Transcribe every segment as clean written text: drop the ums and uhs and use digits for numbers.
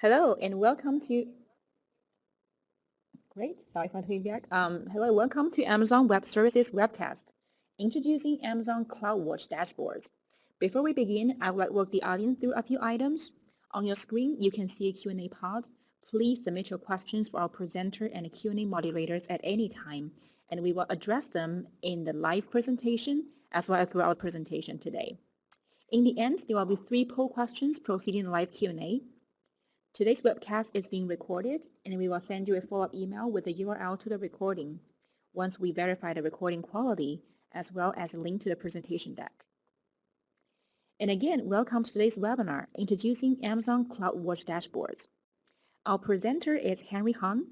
Hello and welcome to Great, sorry for the feedback. Hello, welcome to Amazon Web Services webcast, introducing Amazon CloudWatch dashboards. Before we begin, I would like to walk the audience through a few items. On your screen, you can see a Q&A pod. Please submit your questions for our presenter and Q&A moderators at any time, and we will address them in the live presentation as well as throughout the presentation today. In the end, there will be 3 poll questions proceeding in live Q&A. Today's webcast is being recorded, and we will send you a follow-up email with the URL to the recording once we verify the recording quality, as well as a link to the presentation deck. And again, welcome to today's webinar, introducing Amazon CloudWatch dashboards. Our presenter is Henry Han.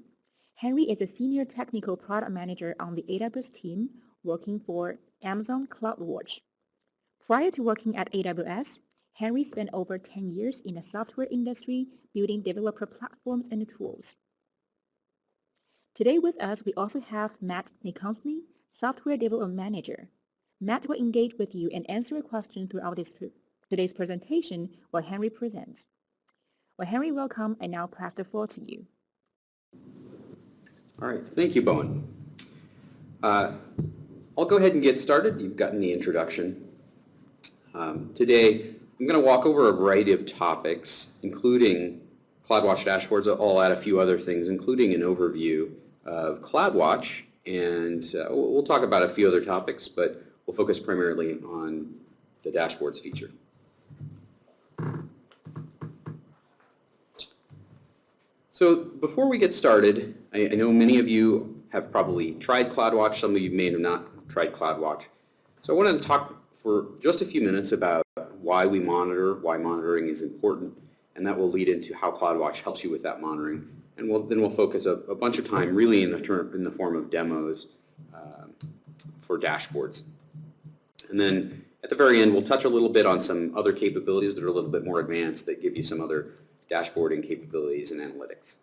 Henry is a senior technical product manager on the AWS team working for Amazon CloudWatch. Prior to working at AWS, Henry spent over 10 years in the software industry building developer platforms and tools. Today with us, we also have Matt Niconsny, Software Development Manager. Matt will engage with you and answer a question throughout today's presentation while Henry presents. Well, Henry, welcome, and now pass the floor to you. All right, thank you, Bowen. I'll go ahead and get started. You've gotten the introduction. Today, I'm going to walk over a variety of topics, including CloudWatch dashboards. I'll add a few other things, including an overview of CloudWatch, and we'll talk about a few other topics, but we'll focus primarily on the dashboards feature. So before we get started, I know many of you have probably tried CloudWatch. Some of you may have not tried CloudWatch. So I wanted to talk for just a few minutes about why we monitor, why monitoring is important, and that will lead into how CloudWatch helps you with that monitoring. And then we'll focus a bunch of time really in the form of demos for dashboards. And then at the very end, we'll touch a little bit on some other capabilities that are a little bit more advanced that give you some other dashboarding capabilities and analytics.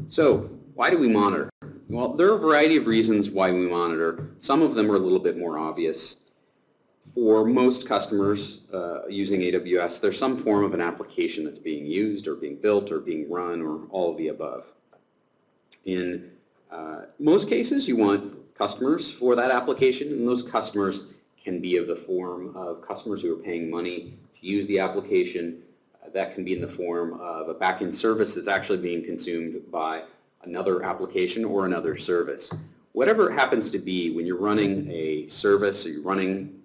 So why do we monitor? Well, there are a variety of reasons why we monitor. Some of them are a little bit more obvious. For most customers using AWS, there's some form of an application that's being used or being built or being run or all of the above. In most cases, you want customers for that application, and those customers can be of the form of customers who are paying money to use the application. That can be in the form of a back-end service that's actually being consumed by another application or another service. Whatever it happens to be, when you're running a service or you're running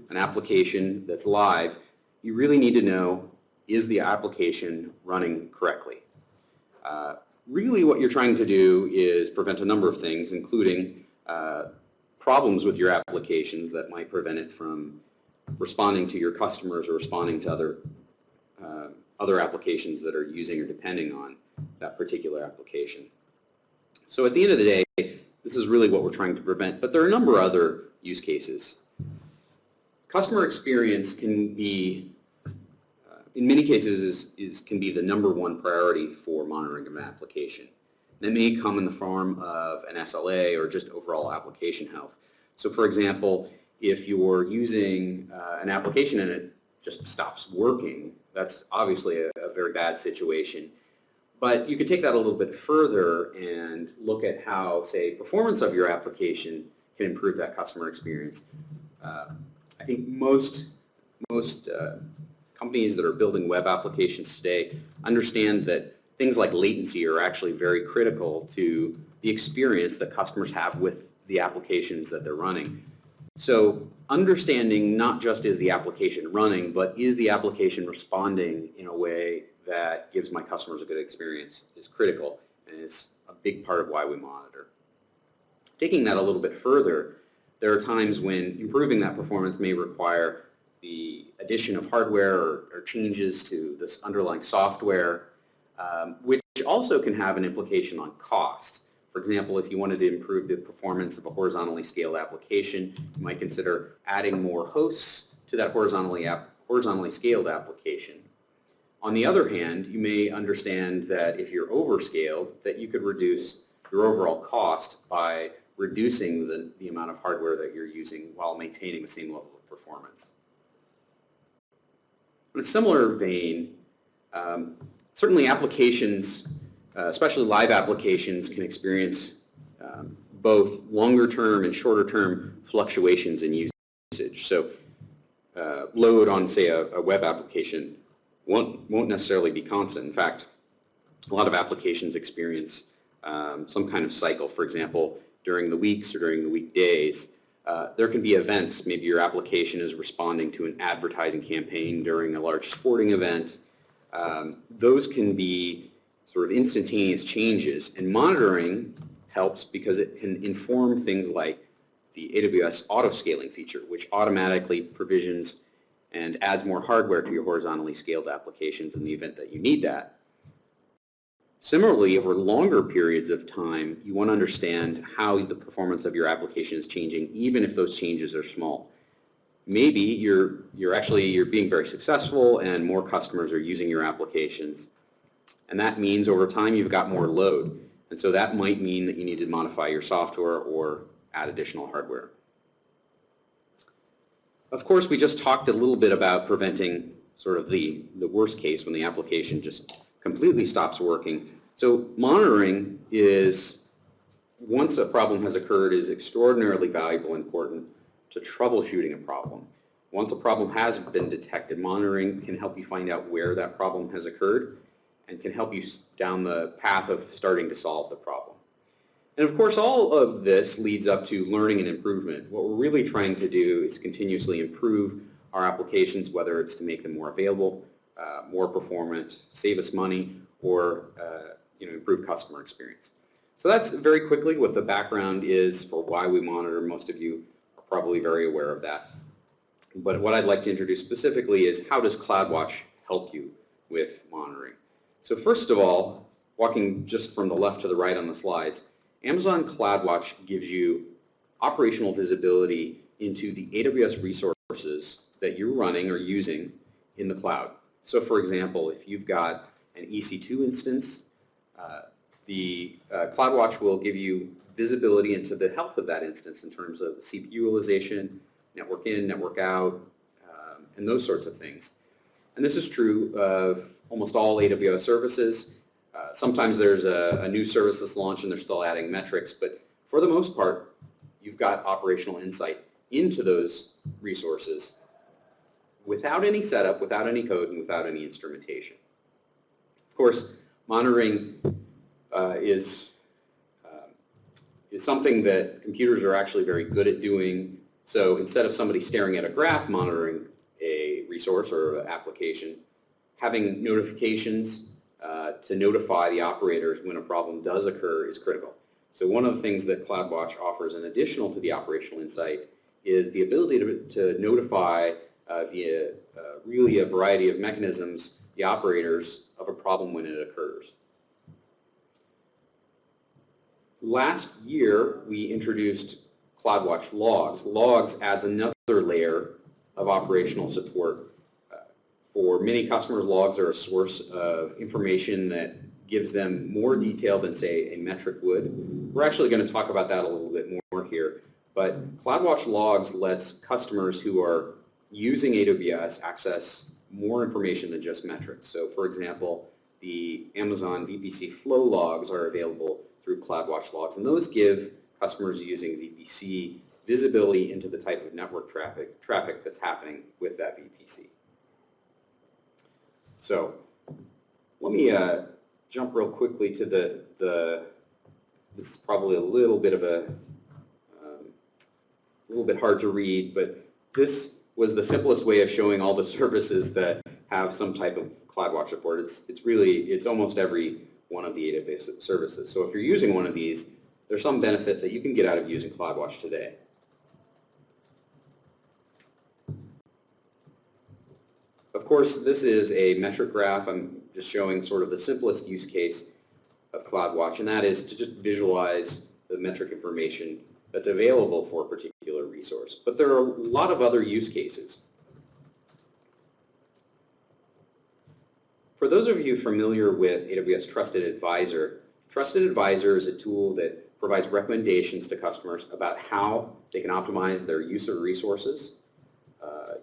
an application that's live, you really need to know, is the application running correctly? Really what you're trying to do is prevent a number of things, including problems with your applications that might prevent it from responding to your customers or responding to other applications that are using or depending on that particular application. So at the end of the day, this is really what we're trying to prevent, but there are a number of other use cases. Customer experience can be, in many cases, can be the #1 priority for monitoring of an application. That may come in the form of an SLA or just overall application health. So for example, if you're using an application and it just stops working, that's obviously a very bad situation. But you could take that a little bit further and look at how, say, performance of your application can improve that customer experience. I think most companies that are building web applications today understand that things like latency are actually very critical to the experience that customers have with the applications that they're running. So understanding not just is the application running, but is the application responding in a way that gives my customers a good experience is critical, and it's a big part of why we monitor. Taking that a little bit further, there are times when improving that performance may require the addition of hardware or changes to this underlying software, which also can have an implication on cost. For example, if you wanted to improve the performance of a horizontally scaled application, you might consider adding more hosts to that horizontally scaled application. On the other hand, you may understand that if you're overscaled, that you could reduce your overall cost by reducing the amount of hardware that you're using while maintaining the same level of performance. In a similar vein, certainly applications, especially live applications, can experience both longer-term and shorter-term fluctuations in usage. So load on, say, a web application won't necessarily be constant. In fact, a lot of applications experience some kind of cycle. For example, during the weeks or during the weekdays, there can be events. Maybe your application is responding to an advertising campaign during a large sporting event. Those can be sort of instantaneous changes, and monitoring helps because it can inform things like the AWS auto-scaling feature, which automatically provisions and adds more hardware to your horizontally scaled applications in the event that you need that. Similarly, over longer periods of time, you want to understand how the performance of your application is changing, even if those changes are small. Maybe you're being very successful and more customers are using your applications. And that means over time you've got more load. And so that might mean that you need to modify your software or add additional hardware. Of course, we just talked a little bit about preventing sort of the worst case when the application just completely stops working. So monitoring is, once a problem has occurred, is extraordinarily valuable and important to troubleshooting a problem. Once a problem has been detected, monitoring can help you find out where that problem has occurred and can help you down the path of starting to solve the problem. And of course, all of this leads up to learning and improvement. What we're really trying to do is continuously improve our applications, whether it's to make them more available, more performant, save us money, or improve customer experience. So that's very quickly what the background is for why we monitor. Most of you are probably very aware of that. But what I'd like to introduce specifically is how does CloudWatch help you with monitoring? So first of all, walking just from the left to the right on the slides, Amazon CloudWatch gives you operational visibility into the AWS resources that you're running or using in the cloud. So for example, if you've got an EC2 instance, the CloudWatch will give you visibility into the health of that instance in terms of CPU utilization, network in, network out, and those sorts of things. And this is true of almost all AWS services. Sometimes there's a new service that's launched and they're still adding metrics, but for the most part, you've got operational insight into those resources without any setup, without any code, and without any instrumentation. Of course, monitoring is something that computers are actually very good at doing. So instead of somebody staring at a graph monitoring a resource or an application, having notifications to notify the operators when a problem does occur is critical. So one of the things that CloudWatch offers in additional to the operational insight is the ability to notify via really a variety of mechanisms the operators of a problem when it occurs. Last year, we introduced CloudWatch Logs. Logs adds another layer of operational support. For many customers, logs are a source of information that gives them more detail than, say, a metric would. We're actually going to talk about that a little bit more here. But CloudWatch Logs lets customers who are using AWS access more information than just metrics. So, for example, the Amazon VPC flow logs are available through CloudWatch Logs, and those give customers using VPC visibility into the type of network traffic that's happening with that VPC. So let me jump real quickly to this is probably a little bit hard to read, but this was the simplest way of showing all the services that have some type of CloudWatch support. It's almost every one of the AWS services. So if you're using one of these, there's some benefit that you can get out of using CloudWatch today. Of course, this is a metric graph. I'm just showing sort of the simplest use case of CloudWatch, and that is to just visualize the metric information that's available for a particular resource. But there are a lot of other use cases. For those of you familiar with AWS Trusted Advisor is a tool that provides recommendations to customers about how they can optimize their use of resources.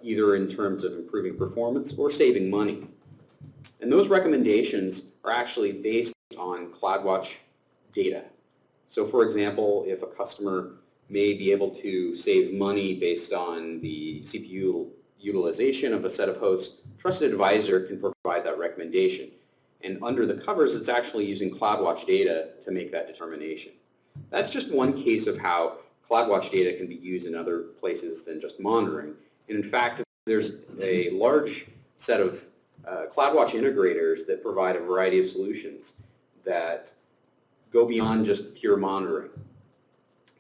either in terms of improving performance or saving money. And those recommendations are actually based on CloudWatch data. So for example, if a customer may be able to save money based on the CPU utilization of a set of hosts, Trusted Advisor can provide that recommendation. And under the covers, it's actually using CloudWatch data to make that determination. That's just one case of how CloudWatch data can be used in other places than just monitoring. And in fact, there's a large set of CloudWatch integrators that provide a variety of solutions that go beyond just pure monitoring.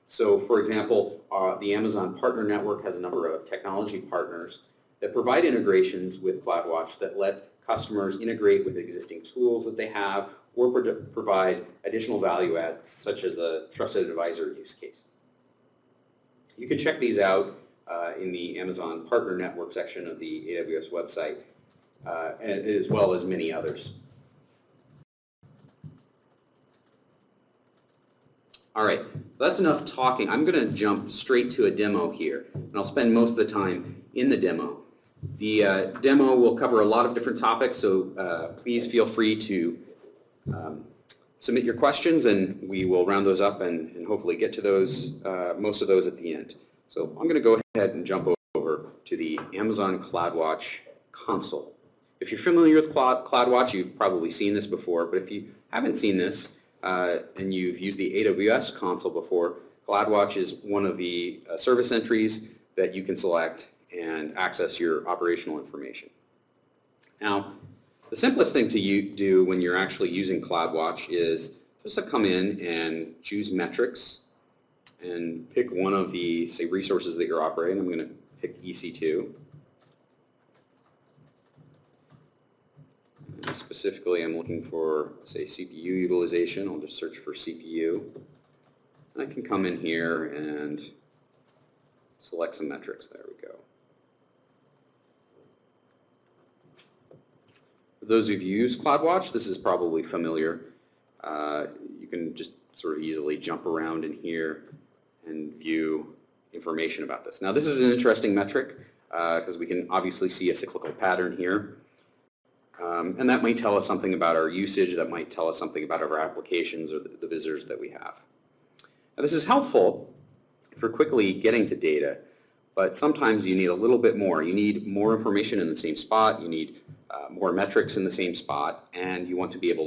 So for example, the Amazon Partner Network has a number of technology partners that provide integrations with CloudWatch that let customers integrate with existing tools that they have or provide additional value adds, such as a Trusted Advisor use case. You can check these out in the Amazon Partner Network section of the AWS website, as well as many others. All right, that's enough talking. I'm going to jump straight to a demo here, and I'll spend most of the time in the demo. The demo will cover a lot of different topics, so please feel free to submit your questions, and we will round those up and hopefully get to those, most of those at the end. So I'm going to go ahead and jump over to the Amazon CloudWatch console. If you're familiar with CloudWatch, you've probably seen this before, but if you haven't seen this and you've used the AWS console before, CloudWatch is one of the service entries that you can select and access your operational information. Now, the simplest thing to do when you're actually using CloudWatch is just to come in and choose metrics and pick one of the, say, resources that you're operating. I'm going to pick EC2. And specifically, I'm looking for, say, CPU utilization. I'll just search for CPU. And I can come in here and select some metrics. There we go. For those who've used CloudWatch, this is probably familiar. You can just sort of easily jump around in here and view information about this. Now, this is an interesting metric because we can obviously see a cyclical pattern here. And that might tell us something about our usage. That might tell us something about our applications or the visitors that we have. Now, this is helpful for quickly getting to data, but sometimes you need a little bit more. You need more information in the same spot. You need more metrics in the same spot, and you want to be able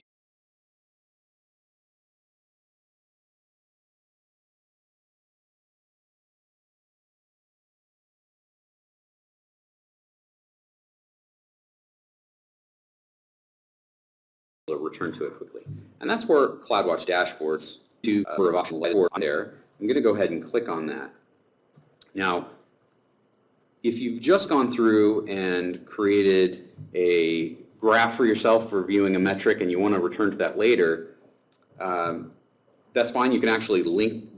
to return to it quickly. And that's where CloudWatch dashboards do a number of options on there. I'm going to go ahead and click on that. Now, if you've just gone through and created a graph for yourself for viewing a metric and you want to return to that later, that's fine. You can actually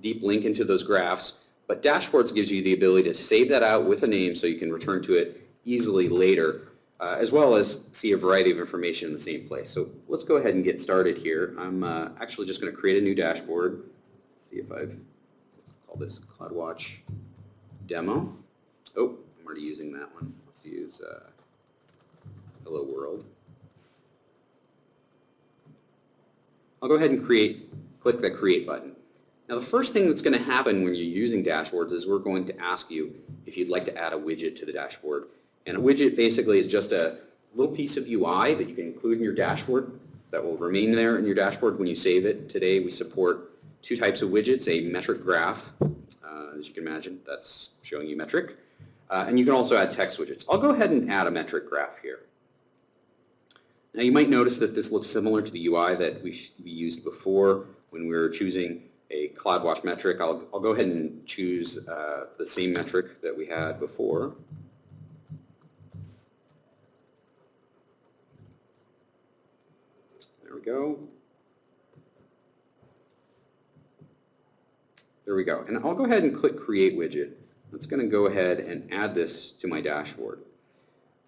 deep link into those graphs, but dashboards gives you the ability to save that out with a name so you can return to it easily later, as well as see a variety of information in the same place. So let's go ahead and get started here. I'm actually just going to create a new dashboard. See if let's call this CloudWatch demo. Oh, I'm already using that one. Let's use Hello World. I'll go ahead and click the Create button. Now, the first thing that's going to happen when you're using dashboards is we're going to ask you if you'd like to add a widget to the dashboard. And a widget basically is just a little piece of UI that you can include in your dashboard that will remain there in your dashboard when you save it. Today, we support two types of widgets, a metric graph, as you can imagine, that's showing you metric. And you can also add text widgets. I'll go ahead and add a metric graph here. Now, you might notice that this looks similar to the UI that we used before when we were choosing a CloudWatch metric. I'll go ahead and choose the same metric that we had before. There we go. There we go. And I'll go ahead and click Create Widget. It's going to go ahead and add this to my dashboard.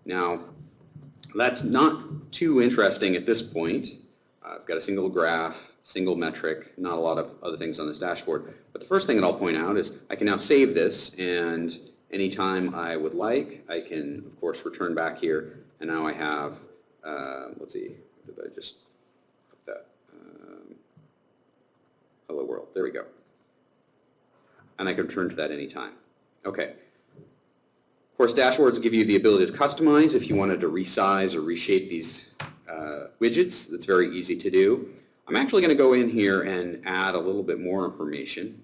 Now, that's not too interesting at this point. I've got a single graph, single metric, not a lot of other things on this dashboard. But the first thing that I'll point out is I can now save this and anytime I would like. I can, of course, return back here, and now I have, let's see, did I just put that? Hello world, there we go. And I can return to that anytime. Okay. Of course, dashboards give you the ability to customize if you wanted to resize or reshape these widgets. It's very easy to do. I'm actually going to go in here and add a little bit more information.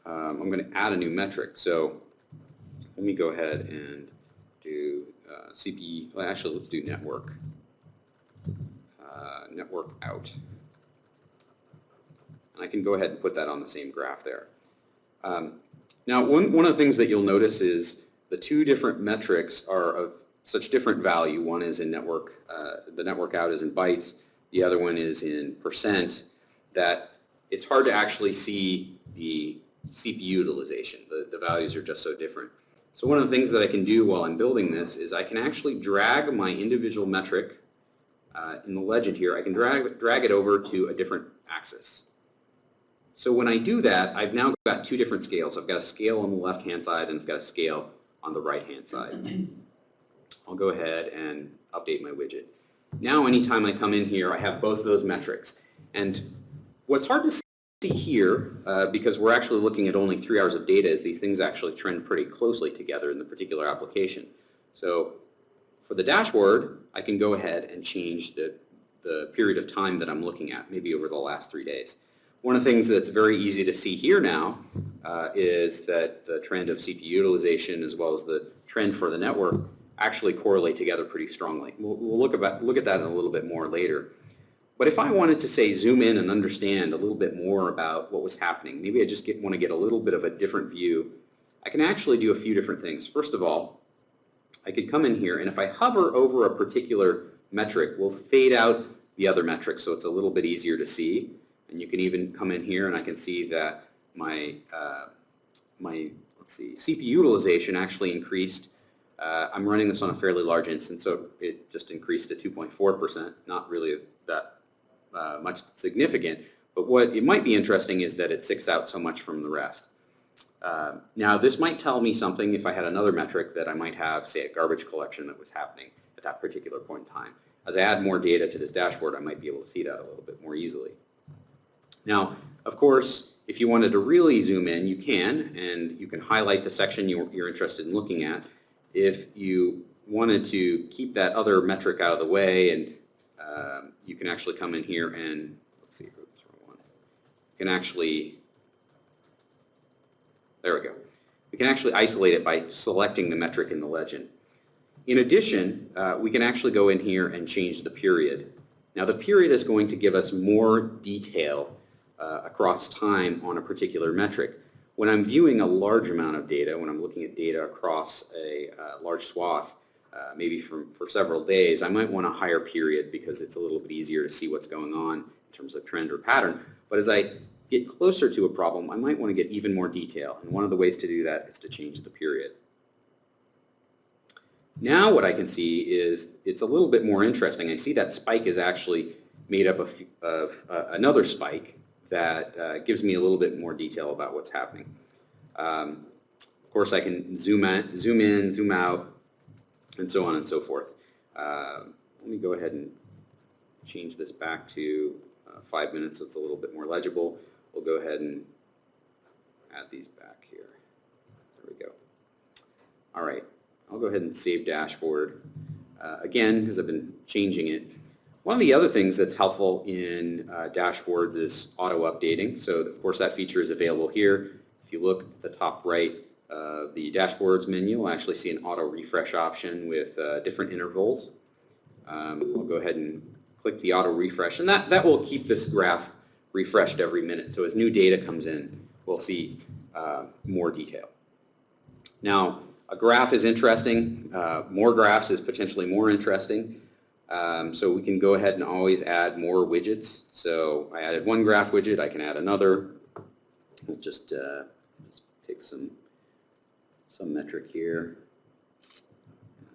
I'm going to add a new metric. So let me go ahead and do CP. Well, actually, let's do network. Network out. And I can go ahead and put that on the same graph there. Now, one of the things that you'll notice is the two different metrics are of such different value. One is in network, the network out is in bytes. The other one is in percent, that it's hard to actually see the CPU utilization. The values are just so different. So one of the things that I can do while I'm building this is I can actually drag my individual metric in the legend here. I can drag it over to a different axis. So when I do that, I've now got two different scales. I've got a scale on the left-hand side and I've got a scale on the right-hand side. I'll go ahead and update my widget. Now anytime I come in here, I have both of those metrics. And what's hard to see here, because we're actually looking at only 3 hours of data, is these things actually trend pretty closely together in the particular application. So for the dashboard, I can go ahead and change the period of time that I'm looking at, maybe over the last 3 days. One of the things that's very easy to see here now is that the trend of CPU utilization as well as the trend for the network actually correlate together pretty strongly. We'll look at that in a little bit more later. But if I wanted to, say, zoom in and understand a little bit more about what was happening, maybe I just want to get a little bit of a different view, I can actually do a few different things. First of all, I could come in here, and if I hover over a particular metric, we'll fade out the other metrics so it's a little bit easier to see. And you can even come in here and I can see that my CPU utilization actually increased. I'm running this on a fairly large instance, so it just increased to 2.4%, not really that much significant. But what it might be interesting is that it sticks out so much from the rest. Now, this might tell me something if I had another metric that I might have, say, a garbage collection that was happening at that particular point in time. As I add more data to this dashboard, I might be able to see that a little bit more easily. Now, of course, if you wanted to really zoom in, you can, and you can highlight the section you're interested in looking at. If you wanted to keep that other metric out of the way, and you can actually come in here and, let's see, oops, wrong one. You can actually, there we go. We can actually isolate it by selecting the metric in the legend. In addition, we can actually go in here and change the period. Now, the period is going to give us more detail across time on a particular metric. When I'm viewing a large amount of data, when I'm looking at data across a large swath, maybe for several days, I might want a higher period because it's a little bit easier to see what's going on in terms of trend or pattern. But as I get closer to a problem, I might want to get even more detail. And one of the ways to do that is to change the period. Now what I can see is it's a little bit more interesting. I see that spike is actually made up of another spike that gives me a little bit more detail about what's happening. Of course, I can zoom in, zoom out, and so on and so forth. Let me go ahead and change this back to 5 minutes so it's a little bit more legible. We'll go ahead and add these back here. There we go. All right, I'll go ahead and save dashboard. Again, because I've been changing it. One of the other things that's helpful in dashboards is auto updating. So of course that feature is available here. If you look at the top right of the dashboards menu, you'll actually see an auto refresh option with different intervals. I'll go ahead and click the auto refresh, and that will keep this graph refreshed every minute. So as new data comes in, we'll see more detail. Now, a graph is interesting. More graphs is potentially more interesting. So we can go ahead and always add more widgets. So I added one graph widget. I can add another. We'll just pick some metric here.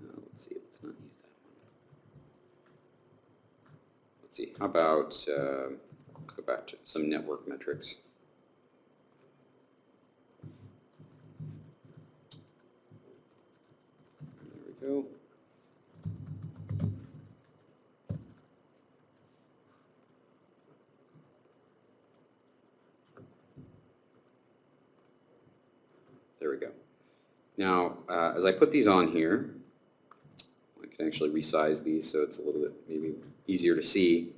Let's see. Let's not use that one. Let's see. How about go back to some network metrics. There we go. Now, as I put these on here, I can actually resize these so it's a little bit maybe easier to see.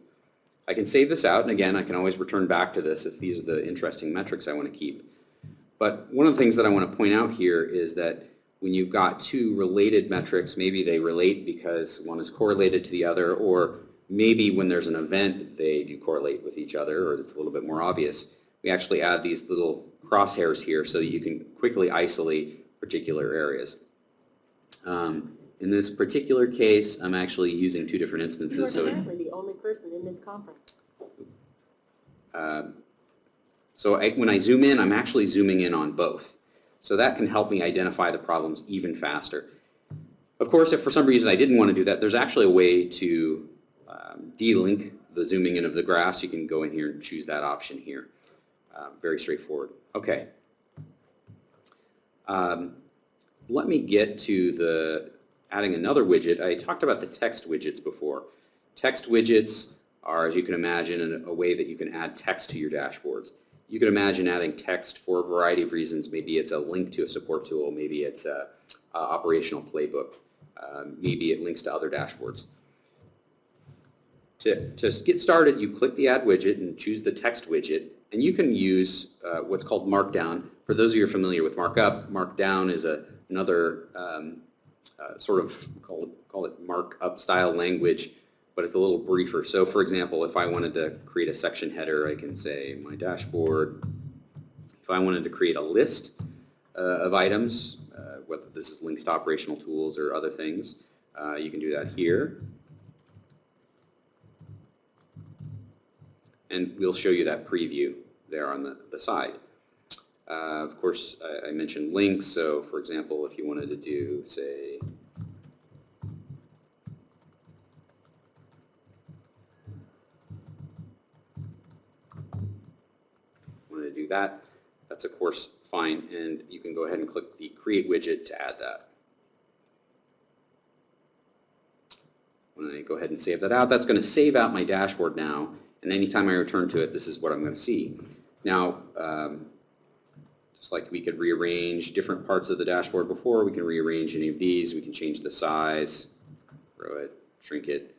I can save this out, and again, I can always return back to this if these are the interesting metrics I want to keep. But one of the things that I want to point out here is that when you've got two related metrics, maybe they relate because one is correlated to the other, or maybe when there's an event they do correlate with each other, or it's a little bit more obvious. We actually add these little crosshairs here so that you can quickly isolate particular areas. In this particular case, I'm actually using two different instances. You are apparently the only person in this conference. When I zoom in, I'm actually zooming in on both. So that can help me identify the problems even faster. Of course, if for some reason I didn't want to do that, there's actually a way to delink the zooming in of the graphs. You can go in here and choose that option here. Very straightforward. Okay. Let me get to adding another widget. I talked about the text widgets before. Text widgets are, as you can imagine, a way that you can add text to your dashboards. You can imagine adding text for a variety of reasons. Maybe it's a link to a support tool. Maybe it's an operational playbook. Maybe it links to other dashboards. To get started, you click the Add widget and choose the text widget. And you can use what's called Markdown. For those of you who are familiar with markup, Markdown is another sort of, call it markup style language, but it's a little briefer. So for example, if I wanted to create a section header, I can say my dashboard. If I wanted to create a list of items, whether this is links to operational tools or other things, you can do that here. And we'll show you that preview there on the side. Of course, I mentioned links, so for example, if you wanted to do, say, that, that's of course fine, and you can go ahead and click the Create widget to add that. When I go ahead and save that out, that's going to save out my dashboard now, and anytime I return to it, this is what I'm going to see. Now, just like we could rearrange different parts of the dashboard before, we can rearrange any of these. We can change the size, grow it, shrink it.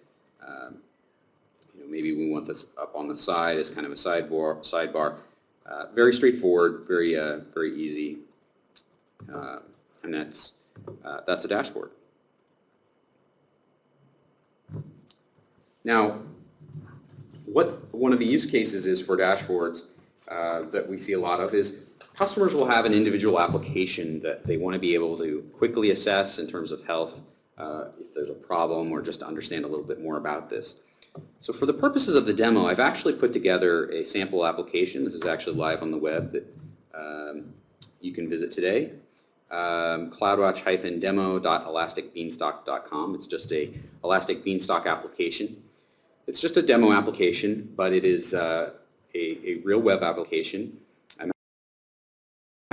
Maybe we want this up on the side as kind of a sidebar. Very straightforward, very easy, and that's a dashboard. Now, what one of the use cases is for dashboards that we see a lot of is customers will have an individual application that they want to be able to quickly assess in terms of health, if there's a problem, or just to understand a little bit more about this. So for the purposes of the demo, I've actually put together a sample application. This is actually live on the web that you can visit today. CloudWatch-demo.elasticbeanstalk.com. It's just a Elastic Beanstalk application. It's just a demo application, but it is a real web application. I'm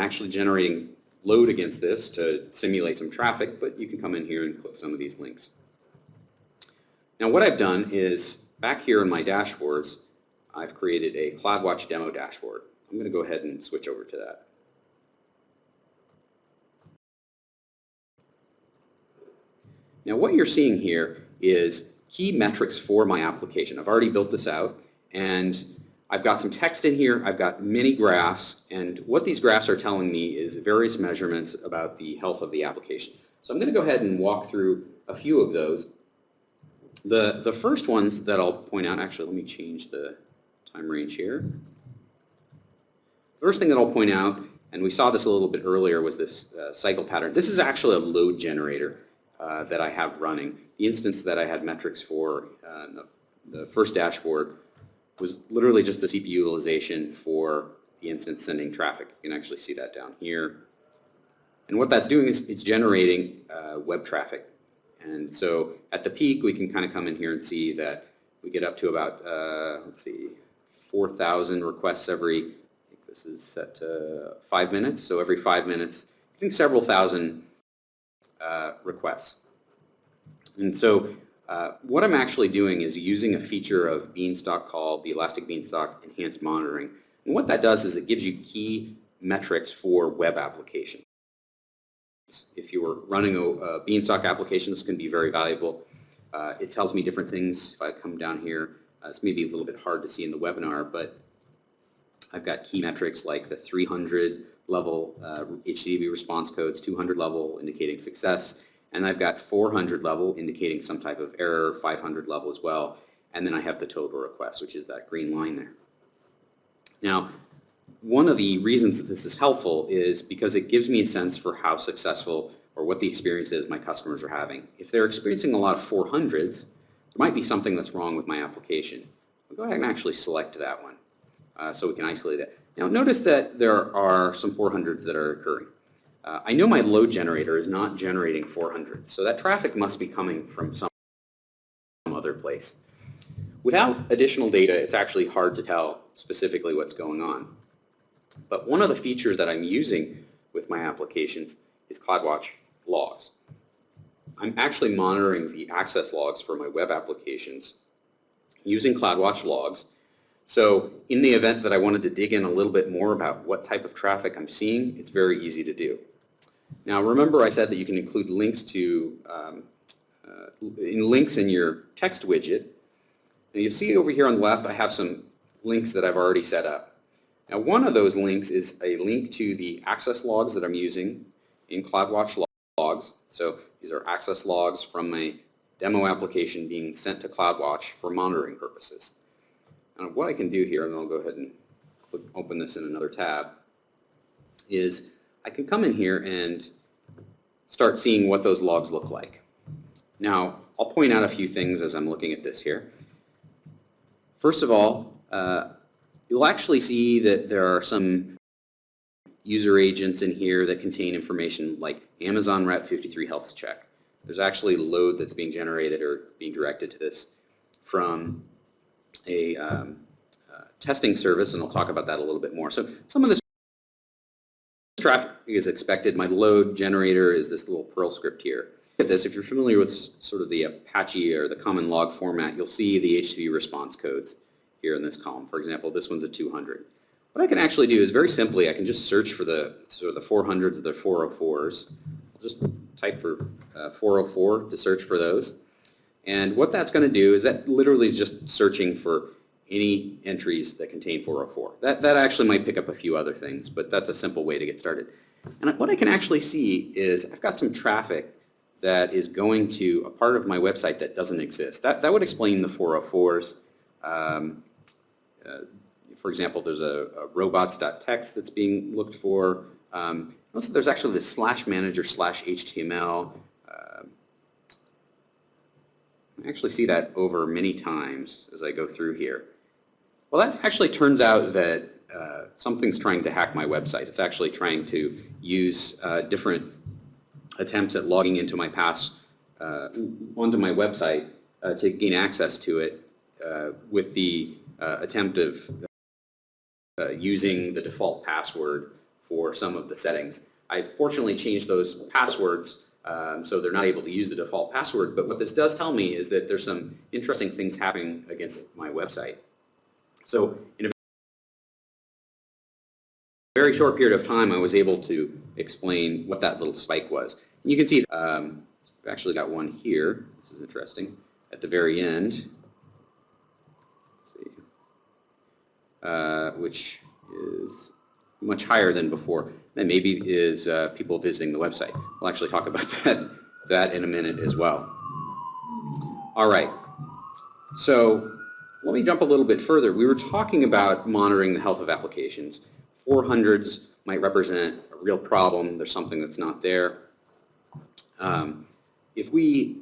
actually generating load against this to simulate some traffic, but you can come in here and click some of these links. Now what I've done is, back here in my dashboards, I've created a CloudWatch demo dashboard. I'm going to go ahead and switch over to that. Now what you're seeing here is key metrics for my application. I've already built this out, and I've got some text in here, I've got many graphs, and what these graphs are telling me is various measurements about the health of the application. So I'm going to go ahead and walk through a few of those. The first ones that I'll point out, actually let me change the time range here. The first thing that I'll point out, and we saw this a little bit earlier, was this cycle pattern. This is actually a load generator that I have running. The instance that I had metrics for the first dashboard was literally just the CPU utilization for the instance sending traffic. You can actually see that down here. And what that's doing is it's generating web traffic. And so at the peak, we can kind of come in here and see that we get up to about, let's see, 4,000 requests every, I think this is set to 5 minutes. So every 5 minutes, getting several thousand requests. And so what I'm actually doing is using a feature of Beanstalk called the Elastic Beanstalk Enhanced Monitoring. And what that does is it gives you key metrics for web applications. If you were running a Beanstalk application, this can be very valuable. It tells me different things. If I come down here, it's maybe a little bit hard to see in the webinar, but I've got key metrics like the 300 level HTTP response codes, 200 level indicating success, and I've got 400 level indicating some type of error, 500 level as well, and then I have the total request, which is that green line there. Now, one of the reasons that this is helpful is because it gives me a sense for how successful or what the experience is my customers are having. If they're experiencing a lot of 400s, there might be something that's wrong with my application. I'll go ahead and actually select that one so we can isolate it. Now notice that there are some 400s that are occurring. I know my load generator is not generating 400s, so that traffic must be coming from some other place. Without additional data, it's actually hard to tell specifically what's going on. But one of the features that I'm using with my applications is CloudWatch logs. I'm actually monitoring the access logs for my web applications using CloudWatch logs. So in the event that I wanted to dig in a little bit more about what type of traffic I'm seeing, it's very easy to do. Now remember I said that you can include links to links in your text widget. And you see over here on the left I have some links that I've already set up. Now one of those links is a link to the access logs that I'm using in CloudWatch logs. So these are access logs from my demo application being sent to CloudWatch for monitoring purposes. Now what I can do here, and I'll go ahead and open this in another tab, is I can come in here and start seeing what those logs look like. Now I'll point out a few things as I'm looking at this here. First of all, you'll actually see that there are some user agents in here that contain information like Amazon Route 53 health check. There's actually load that's being generated or being directed to this from a testing service, and I'll talk about that a little bit more. So some of this traffic is expected. My load generator is this little Perl script here. Look at this. If you're familiar with sort of the Apache or the common log format, you'll see the HTTP response codes here in this column. For example, this one's a 200. What I can actually do is very simply, I can just search for the sort of the 400s or the 404s. I'll just type for 404 to search for those. And what that's going to do is that literally is just searching for any entries that contain 404. That actually might pick up a few other things, but that's a simple way to get started. And what I can actually see is I've got some traffic that is going to a part of my website that doesn't exist. That would explain the 404s. For example, there's a robots.txt that's being looked for. Also, there's actually this /manager/HTML. I actually see that over many times as I go through here. Well, that actually turns out that something's trying to hack my website. It's actually trying to use different attempts at logging into my onto my website to gain access to it with the attempt of using the default password for some of the settings. I fortunately changed those passwords so they're not able to use the default password, but what this does tell me is that there's some interesting things happening against my website. So in a very short period of time I was able to explain what that little spike was. And you can see I've actually got one here. This is interesting. At the very end, which is much higher than before. That maybe is people visiting the website. We'll actually talk about that in a minute as well. All right. So let me jump a little bit further. We were talking about monitoring the health of applications. 400s might represent a real problem. There's something that's not there. If we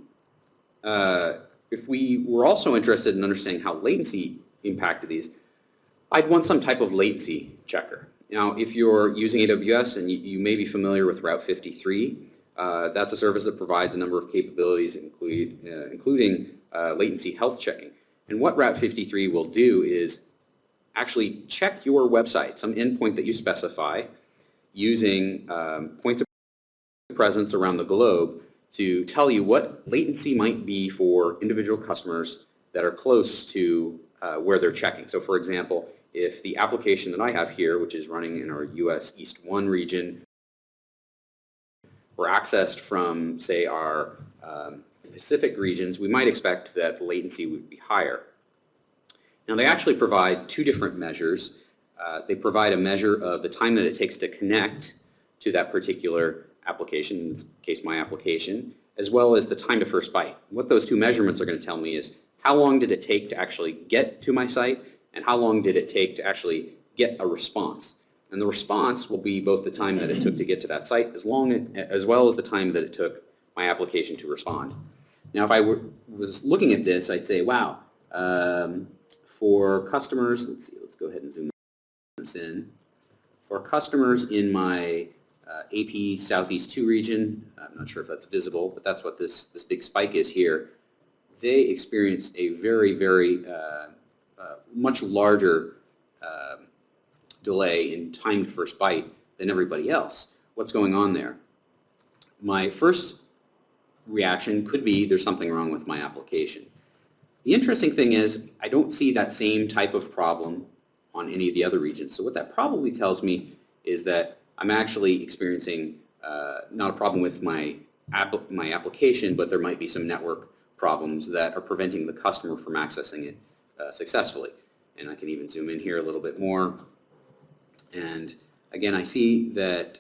were also interested in understanding how latency impacted these, I'd want some type of latency checker. Now, if you're using AWS and you may be familiar with Route 53, that's a service that provides a number of capabilities, including latency health checking. And what Route 53 will do is actually check your website, some endpoint that you specify, using points of presence around the globe to tell you what latency might be for individual customers that are close to where they're checking. So for example, if the application that I have here, which is running in our US East 1 region, or accessed from, say, our Pacific regions, we might expect that the latency would be higher. Now, they actually provide two different measures. They provide a measure of the time that it takes to connect to that particular application, in this case my application, as well as the time to first byte. What those two measurements are going to tell me is how long did it take to actually get to my site, and how long did it take to actually get a response. And the response will be both the time that it took to get to that site as well as the time that it took my application to respond. Now, if I was looking at this, I'd say, wow, for customers, let's go ahead and zoom this in. For customers in my AP Southeast 2 region, I'm not sure if that's visible, but that's what this big spike is here. They experience a very, very much larger delay in time to first byte than everybody else. What's going on there? My first reaction could be there's something wrong with my application. The interesting thing is I don't see that same type of problem on any of the other regions. So what that probably tells me is that I'm actually experiencing not a problem with my application, but there might be some network problems that are preventing the customer from accessing it successfully. And I can even zoom in here a little bit more. And again, I see that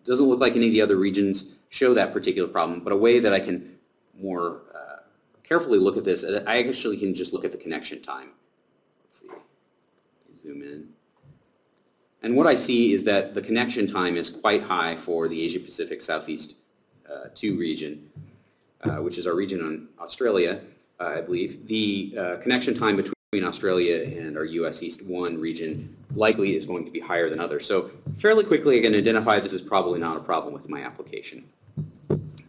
doesn't look like any of the other regions show that particular problem, but a way that I can more carefully look at this, I actually can just look at the connection time. Let's see, zoom in. And what I see is that the connection time is quite high for the Asia Pacific Southeast 2 region, which is our region in Australia, I believe. The connection time between Australia and our US East 1 region likely is going to be higher than others. So fairly quickly I can identify this is probably not a problem with my application.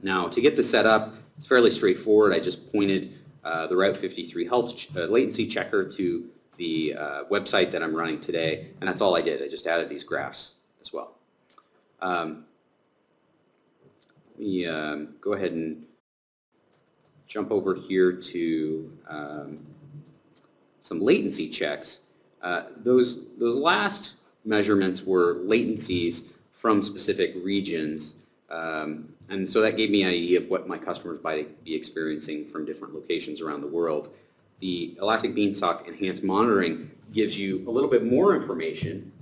Now, to get this set up, it's fairly straightforward. I just pointed the Route 53 health latency checker to the website that I'm running today, and that's all I did. I just added these graphs as well. Let me go ahead and jump over here to some latency checks. Those last measurements were latencies from specific regions, and so that gave me an idea of what my customers might be experiencing from different locations around the world. The Elastic Beanstalk Enhanced Monitoring gives you a little bit more information,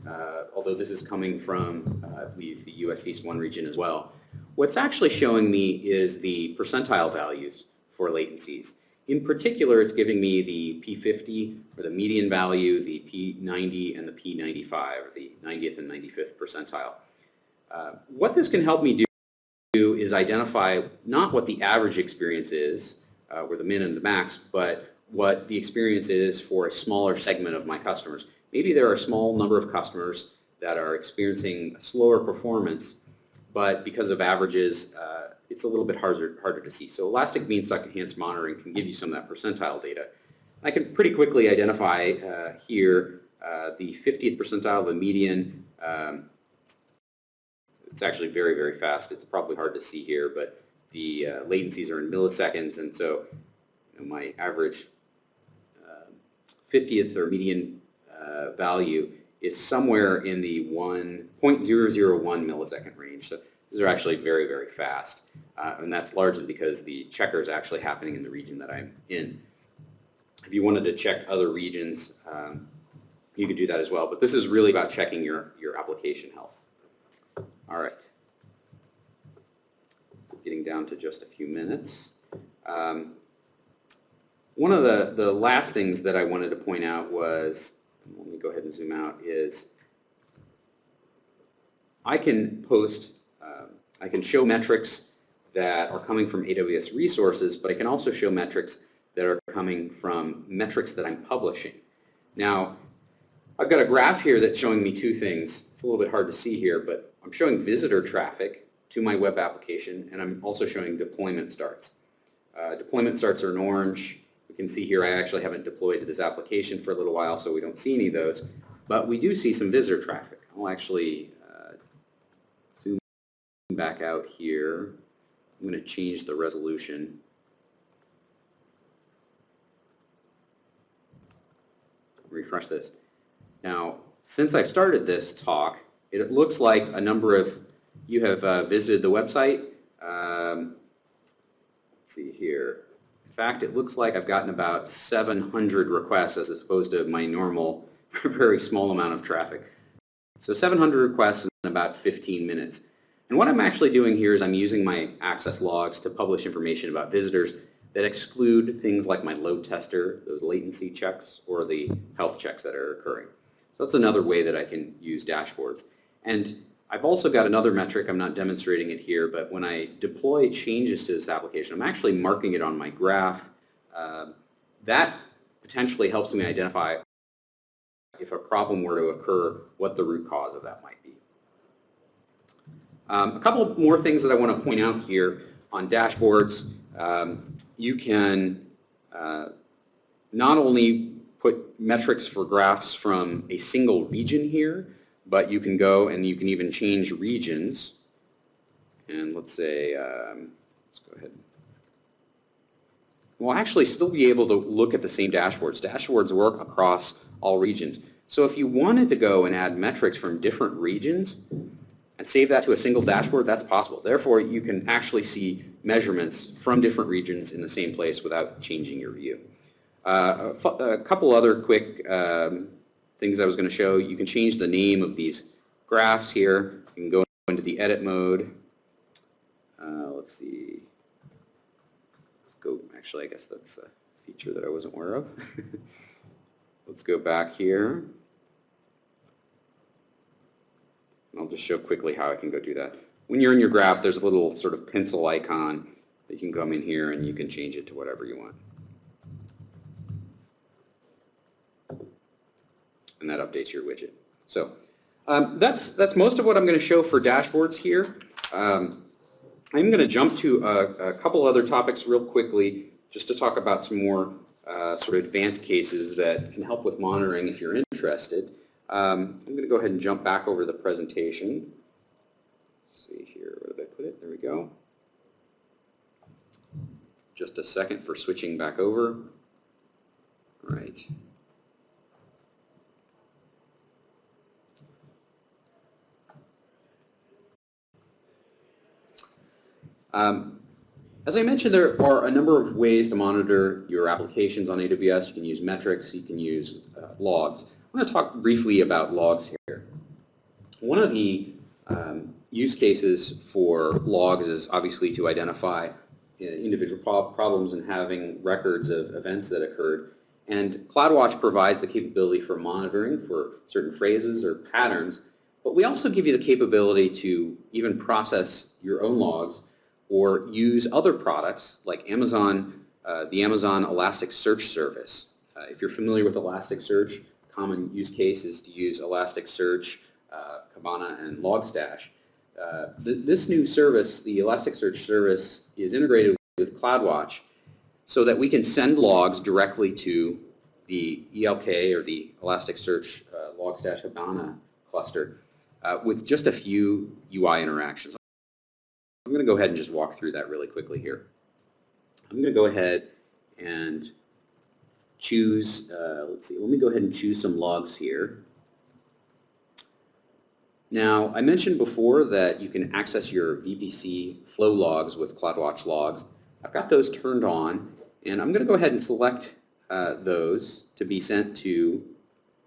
although this is coming from, I believe, the US East 1 region as well. What's actually showing me is the percentile values for latencies. In particular, it's giving me the P50 or the median value, the P90 and the P95, or the 90th and 95th percentile. What this can help me do is identify not what the average experience is, or the min and the max, but what the experience is for a smaller segment of my customers. Maybe there are a small number of customers that are experiencing slower performance, but because of averages, it's a little bit harder to see. So Elastic Beanstalk Enhanced Monitoring can give you some of that percentile data. I can pretty quickly identify here the 50th percentile, the median. It's actually very, very fast. It's probably hard to see here, but the latencies are in milliseconds, and so my average 50th or median value is somewhere in the 1.001 millisecond range. So these are actually very, very fast, and that's largely because the checker is actually happening in the region that I'm in. If you wanted to check other regions, you could do that as well, but this is really about checking your application health. All right, getting down to just a few minutes. One of the last things that I wanted to point out was, let me go ahead and zoom out, is I can post, I can show metrics that are coming from AWS resources, but I can also show metrics that are coming from metrics that I'm publishing. Now, I've got a graph here that's showing me two things. It's a little bit hard to see here, but I'm showing visitor traffic to my web application, and I'm also showing deployment starts. Deployment starts are in orange. We can see here I actually haven't deployed to this application for a little while, so we don't see any of those. But we do see some visitor traffic. I'll actually zoom back out here. I'm going to change the resolution. Refresh this. Now, since I've started this talk, it looks like a number of you have visited the website. Let's see here. In fact, it looks like I've gotten about 700 requests as opposed to my normal very small amount of traffic. So 700 requests in about 15 minutes. And what I'm actually doing here is I'm using my access logs to publish information about visitors that exclude things like my load tester, those latency checks, or the health checks that are occurring. So that's another way that I can use dashboards. And I've also got another metric, I'm not demonstrating it here, but when I deploy changes to this application, I'm actually marking it on my graph. That potentially helps me identify if a problem were to occur, what the root cause of that might be. A couple more things that I want to point out here on dashboards. You can not only put metrics for graphs from a single region here, but you can go and you can even change regions. And let's say, let's go ahead. We'll actually still be able to look at the same dashboards. Dashboards work across all regions. So if you wanted to go and add metrics from different regions and save that to a single dashboard, that's possible. Therefore, you can actually see measurements from different regions in the same place without changing your view. A couple other quick things I was going to show. You can change the name of these graphs here. You can go into the edit mode. Let's see. Let's go. Actually, I guess that's a feature that I wasn't aware of. Let's go back here. I'll just show quickly how I can go do that. When you're in your graph, there's a little sort of pencil icon that you can come in here and you can change it to whatever you want. And that updates your widget. So that's most of what I'm going to show for dashboards here. I'm going to jump to a couple other topics real quickly just to talk about some more sort of advanced cases that can help with monitoring if you're interested. I'm going to go ahead and jump back over the presentation. Let's see here, where did I put it? There we go. Just a second for switching back over. All right. As I mentioned, there are a number of ways to monitor your applications on AWS. You can use metrics, you can use logs. I'm going to talk briefly about logs here. One of the use cases for logs is obviously to identify individual problems and having records of events that occurred. And CloudWatch provides the capability for monitoring for certain phrases or patterns, but we also give you the capability to even process your own logs or use other products like Amazon, the Amazon Elasticsearch service. If you're familiar with Elasticsearch, common use case is to use Elasticsearch, Kibana, and Logstash. This new service, the Elasticsearch service, is integrated with CloudWatch so that we can send logs directly to the ELK or the Elasticsearch Logstash Kibana cluster with just a few UI interactions. I'm going to go ahead and just walk through that really quickly here. I'm going to go ahead and choose, let's see, let me go ahead and choose some logs here. Now, I mentioned before that you can access your VPC flow logs with CloudWatch logs. I've got those turned on, and I'm going to go ahead and select those to be sent to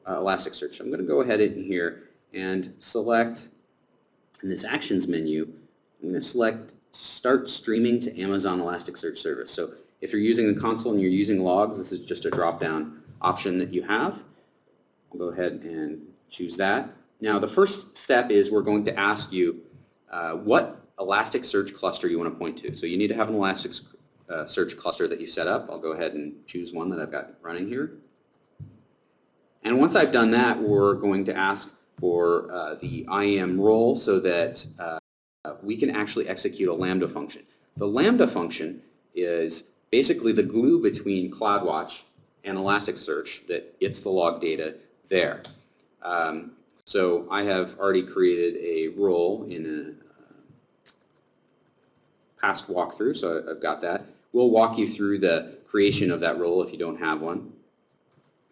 Elasticsearch. So I'm going to go ahead in here and select, in this Actions menu, I'm going to select Start Streaming to Amazon Elasticsearch Service. So if you're using the console and you're using logs, this is just a drop-down option that you have. I'll go ahead and choose that. Now the first step is we're going to ask you what Elasticsearch cluster you want to point to. So you need to have an Elasticsearch cluster that you set up. I'll go ahead and choose one that I've got running here. And once I've done that, we're going to ask for the IAM role so that we can actually execute a Lambda function. The Lambda function is basically the glue between CloudWatch and Elasticsearch that gets the log data there. So I have already created a role in a past walkthrough, so I've got that. We'll walk you through the creation of that role if you don't have one.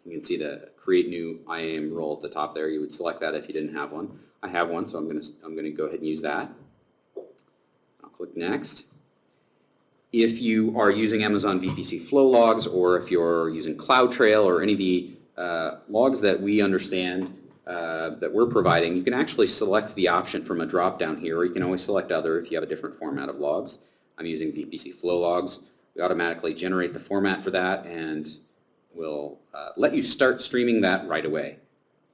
You can see the Create New IAM role at the top there. You would select that if you didn't have one. I have one, so I'm going to go ahead and use that. click Next. If you are using Amazon VPC Flow logs, or if you're using CloudTrail or any of the logs that we understand that we're providing, you can actually select the option from a drop-down here, or you can always select other if you have a different format of logs. I'm using VPC Flow logs. We automatically generate the format for that, and we'll let you start streaming that right away.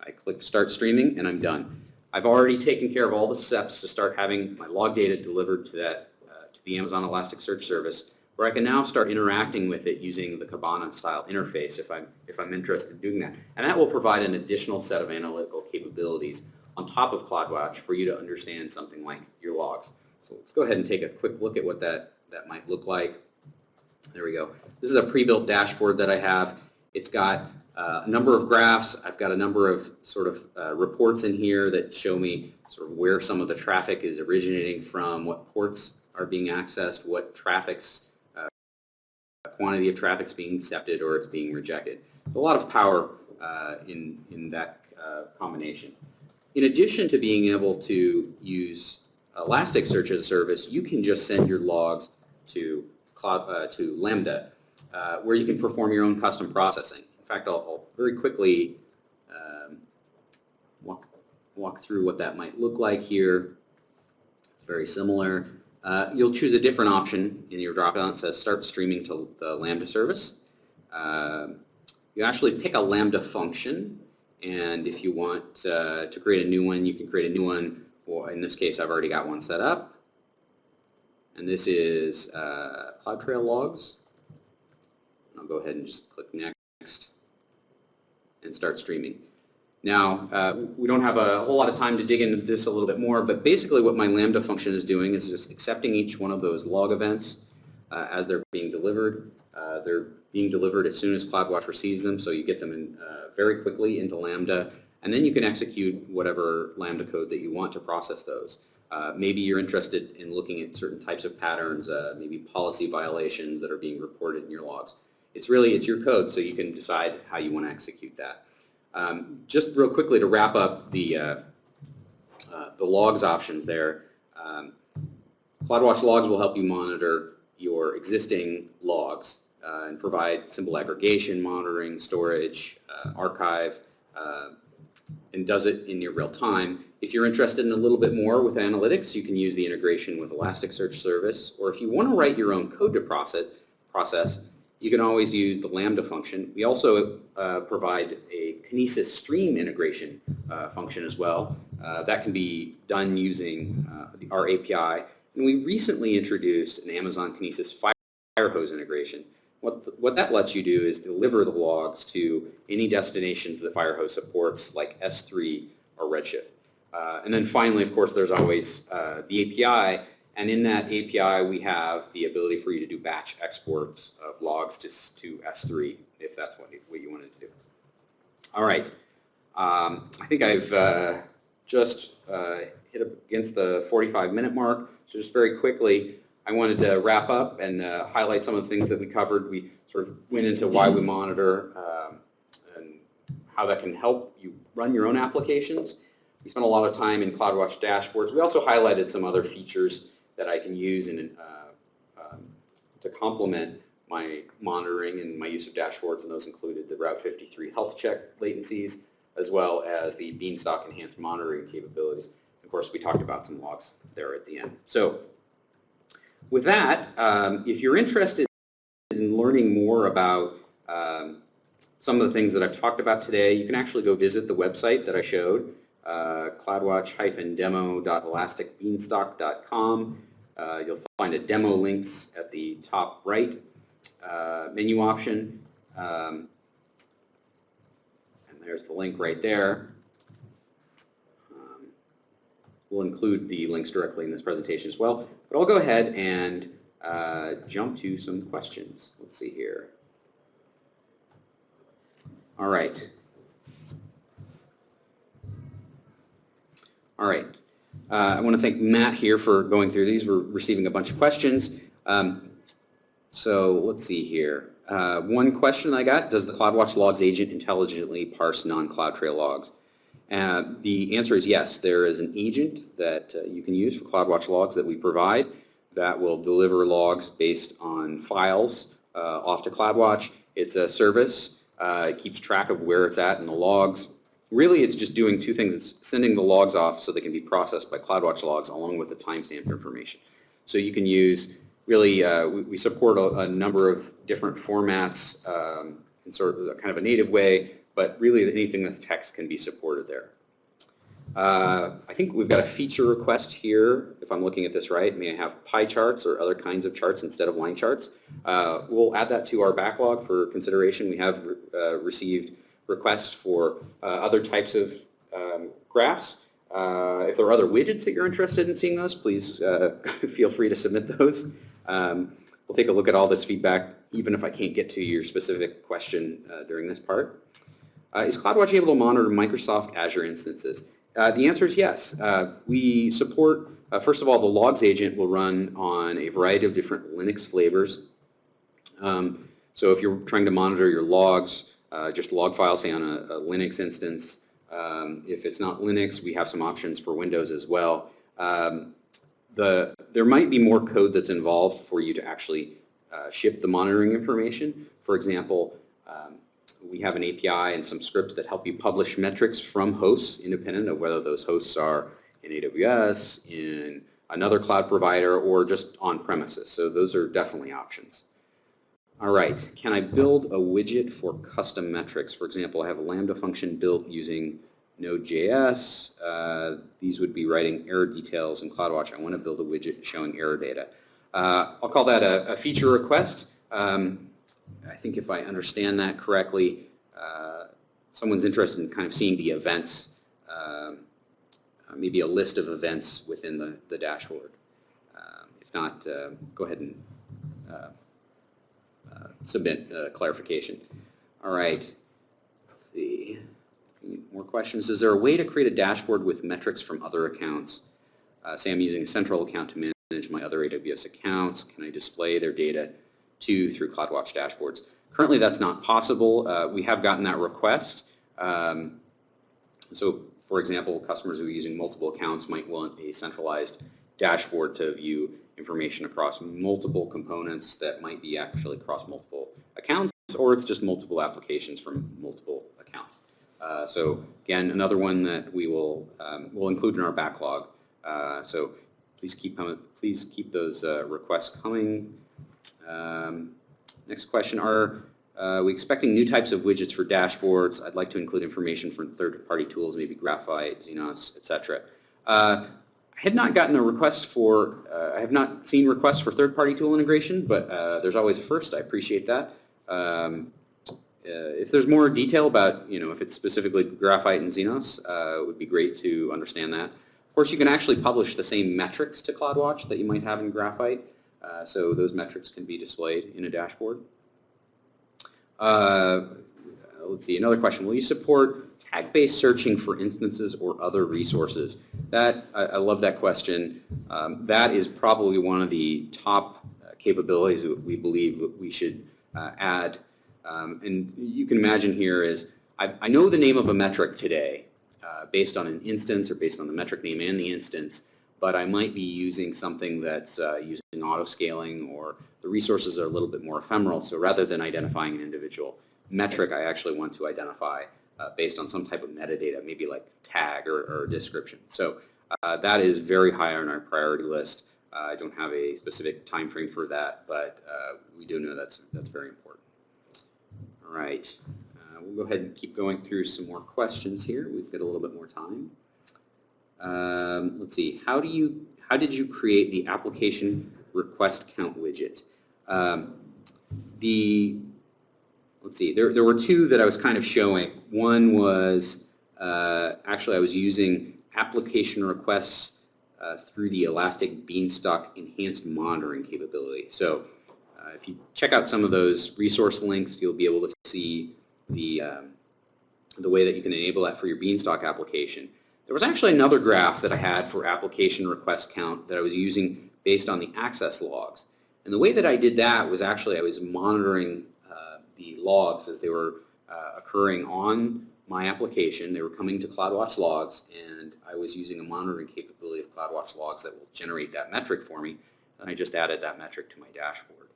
I click Start Streaming, and I'm done. I've already taken care of all the steps to start having my log data delivered to that to the Amazon Elasticsearch service, where I can now start interacting with it using the Kibana-style interface if I'm interested in doing that. And that will provide an additional set of analytical capabilities on top of CloudWatch for you to understand something like your logs. So let's go ahead and take a quick look at what that might look like. There we go. This is a pre-built dashboard that I have. It's got a number of graphs. I've got a number of sort of reports in here that show me sort of where some of the traffic is originating from, what ports are being accessed, what traffic's quantity of traffic's being accepted or it's being rejected. A lot of power in that combination. In addition to being able to use Elasticsearch as a service, you can just send your logs to Lambda, where you can perform your own custom processing. In fact, I'll very quickly walk through what that might look like here. It's very similar. You'll choose a different option in your dropdown that says Start Streaming to the Lambda service. You actually pick a Lambda function, and if you want to create a new one, you can create a new one. Well, in this case, I've already got one set up. And this is CloudTrail logs. I'll go ahead and just click Next and start streaming. Now, we don't have a whole lot of time to dig into this a little bit more, but basically what my Lambda function is doing is just accepting each one of those log events as they're being delivered. They're being delivered as soon as CloudWatch receives them, so you get them in, very quickly into Lambda, and then you can execute whatever Lambda code that you want to process those. Maybe you're interested in looking at certain types of patterns, maybe policy violations that are being reported in your logs. It's your code, so you can decide how you want to execute that. Just real quickly to wrap up the logs options there, CloudWatch logs will help you monitor your existing logs and provide simple aggregation, monitoring, storage, archive, and does it in near real time. If you're interested in a little bit more with analytics, you can use the integration with Elasticsearch service, or if you want to write your own code to process, you can always use the Lambda function. We also provide a Kinesis stream integration function as well. That can be done using our API. And we recently introduced an Amazon Kinesis Firehose integration. What that lets you do is deliver the logs to any destinations that Firehose supports, like S3 or Redshift. And then finally, of course, there's always the API. And in that API, we have the ability for you to do batch exports of logs to S3 if that's what you wanted to do. All right. I think I've just hit against the 45-minute mark. So just very quickly, I wanted to wrap up and highlight some of the things that we covered. We sort of went into why we monitor and how that can help you run your own applications. We spent a lot of time in CloudWatch dashboards. We also highlighted some other features that I can use to complement my monitoring and my use of dashboards, and those included the Route 53 health check latencies, as well as the Beanstalk enhanced monitoring capabilities. Of course, we talked about some logs there at the end. So with that, if you're interested in learning more about some of the things that I've talked about today, you can actually go visit the website that I showed, cloudwatch-demo.elasticbeanstalk.com. You'll find a demo links at the top right menu option. And there's the link right there. We'll include the links directly in this presentation as well. But I'll go ahead and jump to some questions. Let's see here. All right. All right. I want to thank Matt here for going through these. We're receiving a bunch of questions. So let's see here. One question I got, does the CloudWatch Logs agent intelligently parse non-CloudTrail logs? The answer is yes. There is an agent that you can use for CloudWatch Logs that we provide. that will deliver logs based on files off to CloudWatch. It's a service. It keeps track of where it's at in the logs. Really, it's just doing two things. It's sending the logs off so they can be processed by CloudWatch logs along with the timestamp information. So you can use, really, we support a number of different formats in sort of kind of a native way, but really anything that's text can be supported there. I think we've got a feature request here, if I'm looking at this right. May I have pie charts or other kinds of charts instead of line charts? We'll add that to our backlog for consideration. We have received requests for other types of graphs. If there are other widgets that you're interested in seeing those, please feel free to submit those. We'll take a look at all this feedback, even if I can't get to your specific question during this part. Is CloudWatch able to monitor Microsoft Azure instances? The answer is yes. We support, first of all, the logs agent will run on a variety of different Linux flavors. So if you're trying to monitor your logs, just log files, say on a Linux instance. If it's not Linux, we have some options for Windows as well. There might be more code that's involved for you to actually ship the monitoring information. For example, we have an API and some scripts that help you publish metrics from hosts, independent of whether those hosts are in AWS, in another cloud provider, or just on premises. So those are definitely options. All right, can I build a widget for custom metrics? For example, I have a Lambda function built using Node.js. These would be writing error details in CloudWatch. I want to build a widget showing error data. I'll call that a feature request. I think if I understand that correctly, someone's interested in kind of seeing the events, maybe a list of events within the dashboard. If not, go ahead and submit clarification. All right, let's see. Any more questions? Is there a way to create a dashboard with metrics from other accounts? Say I'm using a central account to manage my other AWS accounts. Can I display their data through CloudWatch dashboards? Currently that's not possible. We have gotten that request. So for example, customers who are using multiple accounts might want a centralized dashboard to view information across multiple components that might be actually across multiple accounts, or it's just multiple applications from multiple accounts. So again, another one that we will we'll include in our backlog. So please keep those requests coming. Next question, are we expecting new types of widgets for dashboards? I'd like to include information from third-party tools, maybe Graphite, Xenos, etc. I had not gotten a request for, I have not seen requests for third-party tool integration, but there's always a first. I appreciate that. If there's more detail about, if it's specifically Graphite and Xenos, it would be great to understand that. Of course, you can actually publish the same metrics to CloudWatch that you might have in Graphite, so those metrics can be displayed in a dashboard. Let's see, another question. Will you support tag-based searching for instances or other resources? I love that question. That is probably one of the top capabilities that we believe we should add. And you can imagine here is, I know the name of a metric today based on an instance or based on the metric name and the instance, but I might be using something that's using auto-scaling, or the resources are a little bit more ephemeral. So rather than identifying an individual metric, I actually want to identify based on some type of metadata, maybe like tag or description. So that is very high on our priority list. I don't have a specific time frame for that, but we do know that's very important. All right, we'll go ahead and keep going through some more questions here. We've got a little bit more time. Let's see. How did you create the application request count widget? Let's see. There were two that I was kind of showing. One was actually I was using application requests through the Elastic Beanstalk enhanced monitoring capability. So if you check out some of those resource links, you'll be able to see the way that you can enable that for your Beanstalk application. There was actually another graph that I had for application request count that I was using based on the access logs. And the way that I did that was actually I was monitoring the logs as they were occurring on my application. They were coming to CloudWatch logs, and I was using a monitoring capability of CloudWatch logs that will generate that metric for me. and I just added that metric to my dashboard.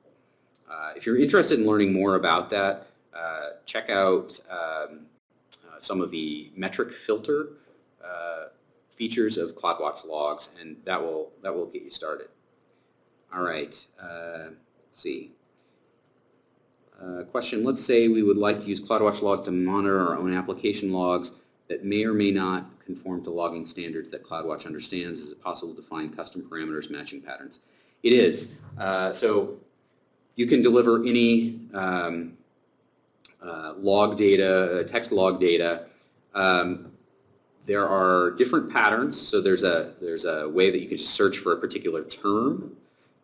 If you're interested in learning more about that, check out some of the metric filter features of CloudWatch logs, and that will get you started. All right, let's see. Question, let's say we would like to use CloudWatch log to monitor our own application logs that may or may not conform to logging standards that CloudWatch understands. Is it possible to define custom parameters matching patterns? It is. So you can deliver any log data, text log data. There are different patterns. So there's a way that you can just search for a particular term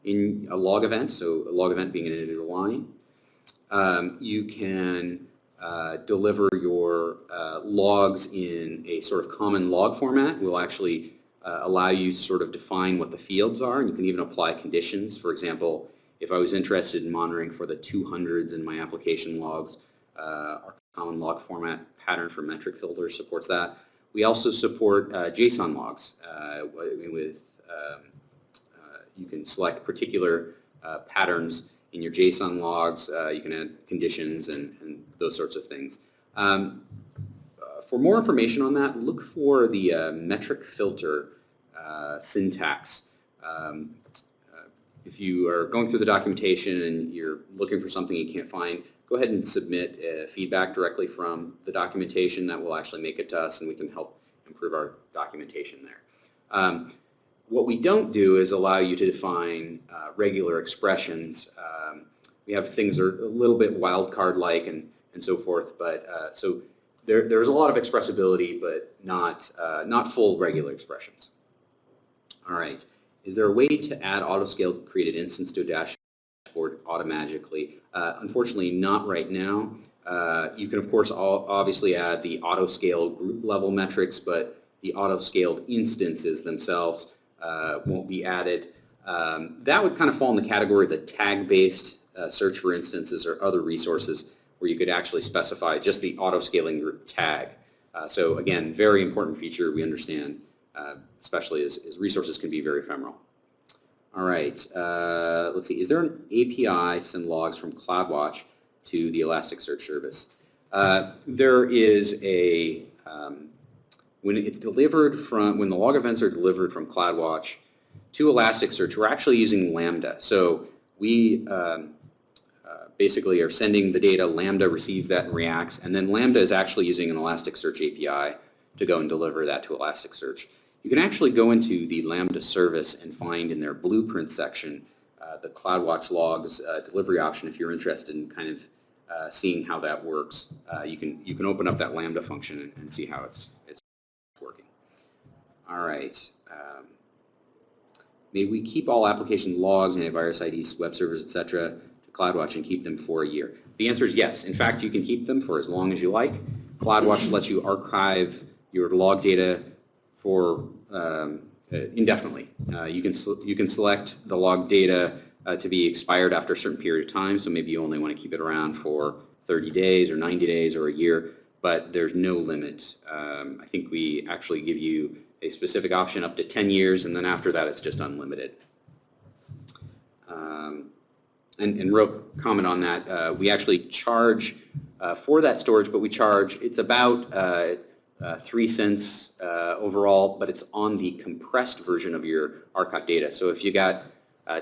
in a log event. So a log event being an individual line. You can deliver your logs in a sort of common log format. We'll actually allow you to sort of define what the fields are, and you can even apply conditions. For example, if I was interested in monitoring for the 200s in my application logs, our common log format pattern for metric filter supports that. We also support JSON logs with you can select particular patterns in your JSON logs. You can add conditions and those sorts of things. For more information on that, look for the metric filter syntax. If you are going through the documentation and you're looking for something you can't find, go ahead and submit feedback directly from the documentation. That will actually make it to us, and we can help improve our documentation there. What we don't do is allow you to define regular expressions. We have things that are a little bit wildcard-like and so forth, but so there's a lot of expressibility, but not full regular expressions. All right. Is there a way to add auto-scaled created instance to a dashboard automatically? Unfortunately, not right now. You can, of course, obviously add the auto-scaled group level metrics, but the auto-scaled instances themselves won't be added. That would kind of fall in the category of the tag-based search for instances or other resources where you could actually specify just the auto-scaling group tag. So again, very important feature, we understand, especially as resources can be very ephemeral. All right, let's see. Is there an API to send logs from CloudWatch to the Elasticsearch service? There is a, when it's delivered from, when the log events are delivered from CloudWatch to Elasticsearch, we're actually using Lambda. So we basically are sending the data, Lambda receives that and reacts, and then Lambda is actually using an Elasticsearch API to go and deliver that to Elasticsearch. You can actually go into the Lambda service and find in their blueprint section the CloudWatch logs delivery option if you're interested in kind of seeing how that works. You can open up that Lambda function and see how it's working. All right. May we keep all application logs, antivirus IDs, web servers, etc. to CloudWatch and keep them for a year? The answer is yes. In fact, you can keep them for as long as you like. CloudWatch lets you archive your log data for indefinitely. You can select the log data to be expired after a certain period of time, so maybe you only want to keep it around for 30 days or 90 days or a year, but there's no limit. I think we actually give you a specific option up to 10 years, and then after that it's just unlimited. And real comment on that, we actually charge for that storage, but we charge, it's about 3 cents overall, but it's on the compressed version of your archive data. So if you got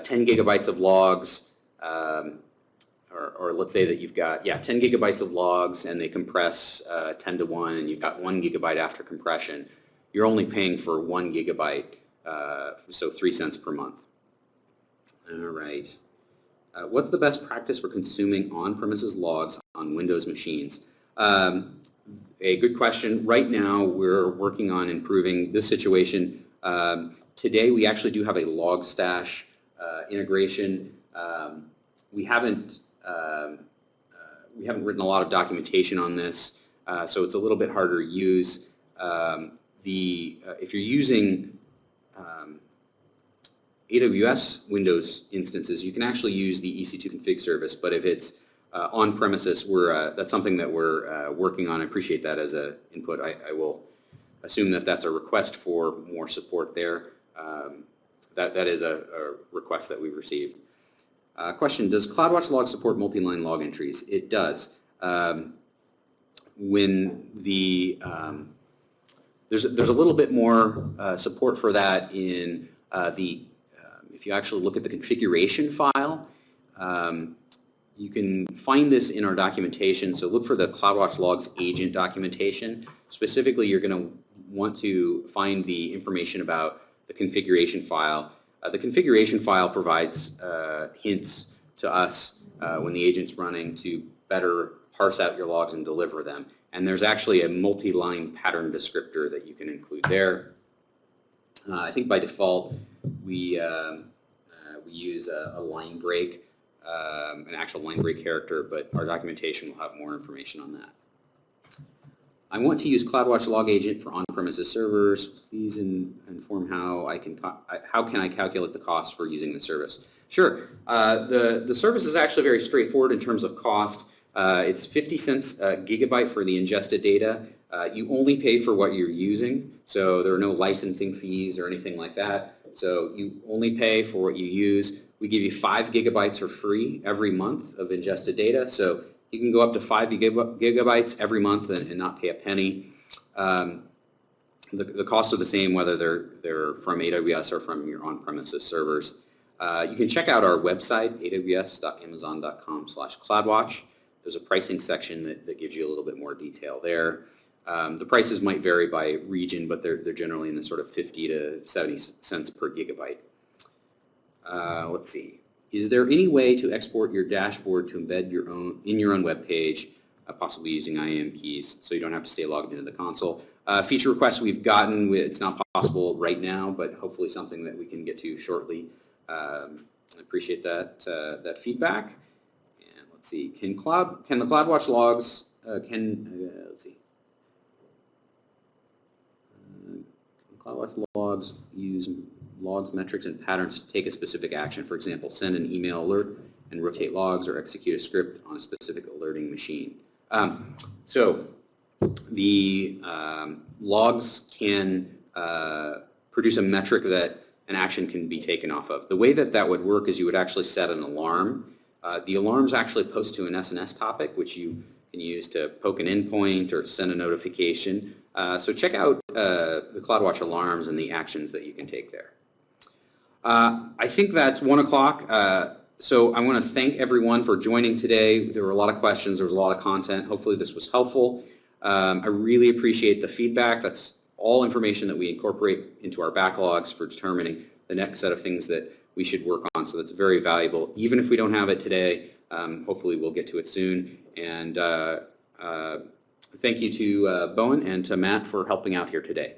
10 gigabytes of logs, or let's say that you've got 10 gigabytes of logs and they compress 10 to 1 and you've got 1 gigabyte after compression, you're only paying for 1 gigabyte, so 3 cents per month. All right. What's the best practice for consuming on-premises logs on Windows machines? A good question. Right now, we're working on improving this situation. Today, we actually do have a Logstash integration. We haven't written a lot of documentation on this, so it's a little bit harder to use. If you're using AWS Windows instances, you can actually use the EC2 config service, but if it's on premises, that's something that we're working on. I appreciate that as an input. I will assume that that's a request for more support there. that is a request that we've received. Question, does CloudWatch Log support multi-line log entries? It does. When there's a little bit more support for that in if you actually look at the configuration file, you can find this in our documentation. So look for the CloudWatch Logs agent documentation. Specifically, you're going to want to find the information about the configuration file. The configuration file provides hints to us when the agent's running to better parse out your logs and deliver them. And there's actually a multi-line pattern descriptor that you can include there. I think by default we use a line break, an actual line break character, but our documentation will have more information on that. I want to use CloudWatch Log Agent for on-premises servers. Please inform how can I calculate the cost for using the service? Sure. The service is actually very straightforward in terms of cost. It's 50 cents a gigabyte for the ingested data. You only pay for what you're using, so there are no licensing fees or anything like that. So you only pay for what you use. We give you 5 gigabytes for free every month of ingested data, so you can go up to 5 gigabytes every month and not pay a penny. The costs are the same whether they're from AWS or from your on-premises servers. You can check out our website, aws.amazon.com/cloudwatch. There's a pricing section that gives you a little bit more detail there. The prices might vary by region, but they're generally in the sort of 50 to 70 cents per gigabyte. Let's see. Is there any way to export your dashboard to embed in your own web page, possibly using IAM keys, so you don't have to stay logged into the console? Feature requests we've gotten, it's not possible right now, but hopefully something that we can get to shortly. I appreciate that feedback. And let's see. Can the CloudWatch logs let's see. CloudWatch logs use logs, metrics, and patterns to take a specific action. For example, send an email alert and rotate logs or execute a script on a specific alerting machine. So the logs can produce a metric that an action can be taken off of. The way that would work is you would actually set an alarm. The alarms actually post to an SNS topic, which you can use to poke an endpoint or send a notification. So check out the CloudWatch alarms and the actions that you can take there. I think that's 1 o'clock. So I want to thank everyone for joining today. There were a lot of questions. There was a lot of content. Hopefully this was helpful. I really appreciate the feedback. That's all information that we incorporate into our backlogs for determining the next set of things that we should work on. So that's very valuable. Even if we don't have it today, hopefully we'll get to it soon. And thank you to Bowen and to Matt for helping out here today.